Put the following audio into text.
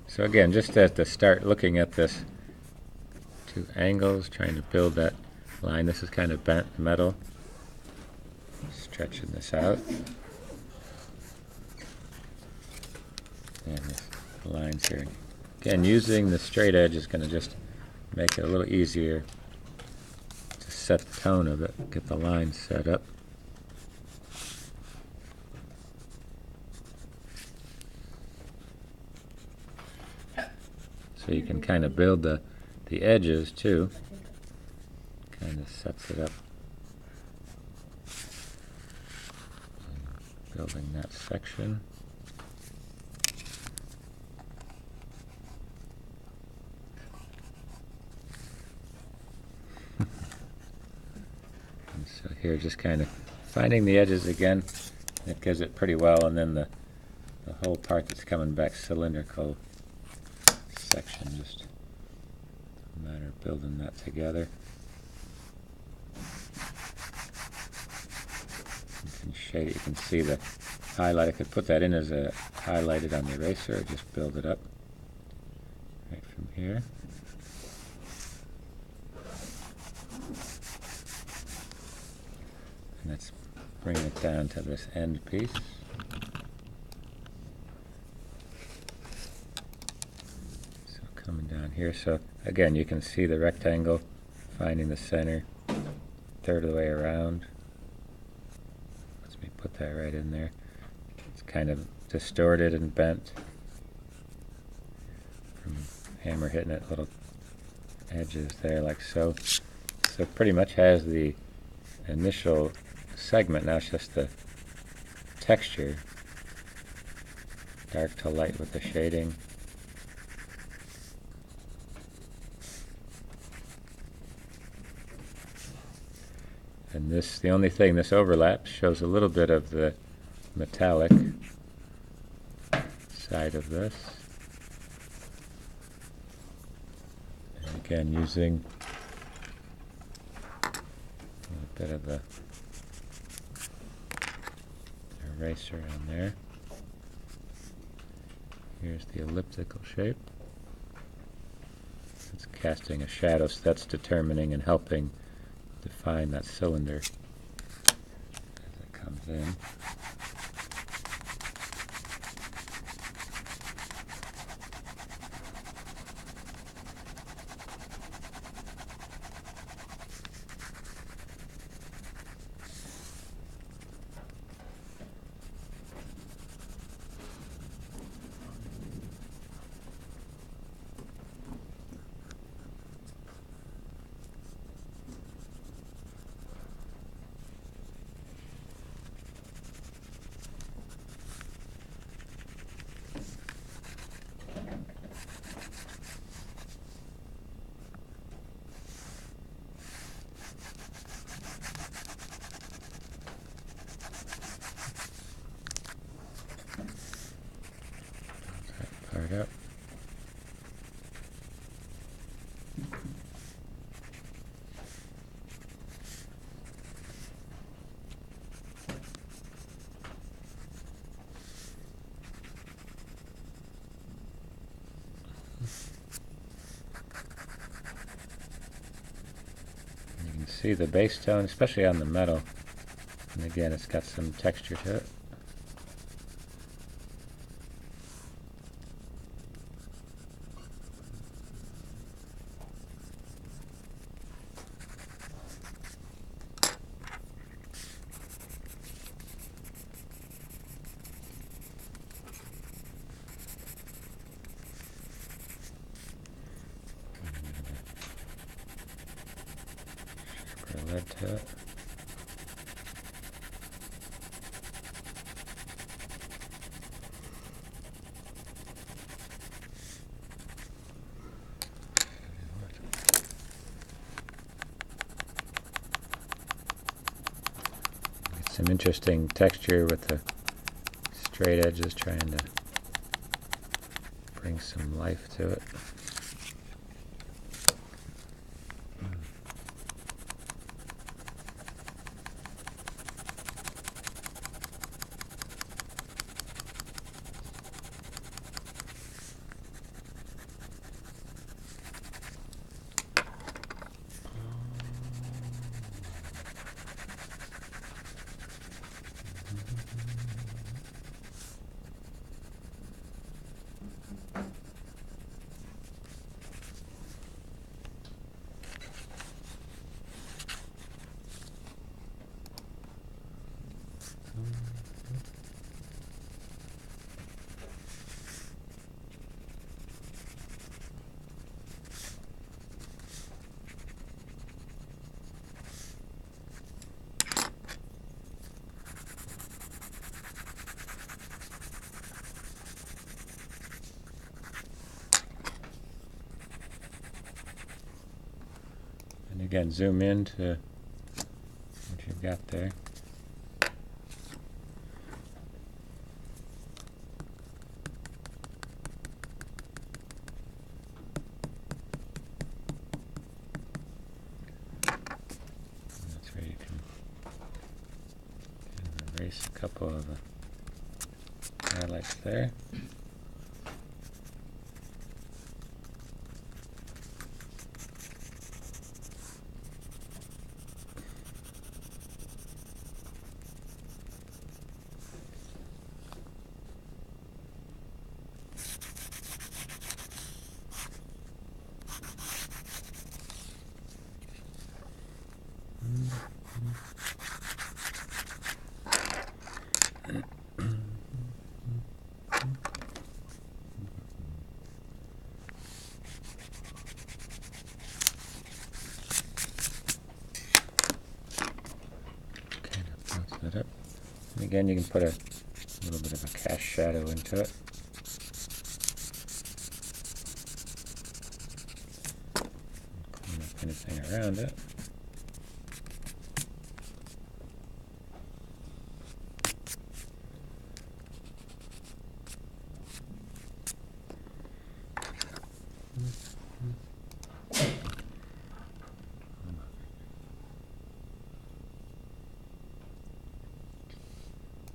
So again, just at the start, looking at this two angles, trying to build that line. This is kind of bent metal. Stretching this out. And this lines here. Again, using the straight edge is going to just make it a little easier to set the tone of it, get the lines set up. So you can kind of build the edges too. Kind of sets it up. Building that section. And so here, just kind of finding the edges again. It gives it pretty well, and then the whole part that's coming back cylindrical section, just a matter of building that together. You can shade it, you can see the highlight. I could put that in as a highlighted on the eraser, or just build it up right from here. And let's bring it down to this end piece. Coming down here, so again you can see the rectangle, finding the center, third of the way around. Let me put that right in there. It's kind of distorted and bent from hammer hitting it, little edges there like so. So it pretty much has the initial segment. Now it's just the texture, dark to light with the shading. And this, the only thing, this overlap shows a little bit of the metallic side of this. And again, using a bit of the eraser on there. Here's the elliptical shape. It's casting a shadow, so that's determining and helping define that cylinder as it comes in. Part up. You can see the base tone, especially on the metal, and again it's got some texture to it. Lead to it. Get some interesting texture with the straight edges, trying to bring some life to it. Again, zoom in to what you've got there. That's where you can erase a couple of the highlights there. That up. And again, you can put a little bit of a cast shadow into it. Clean up anything around it.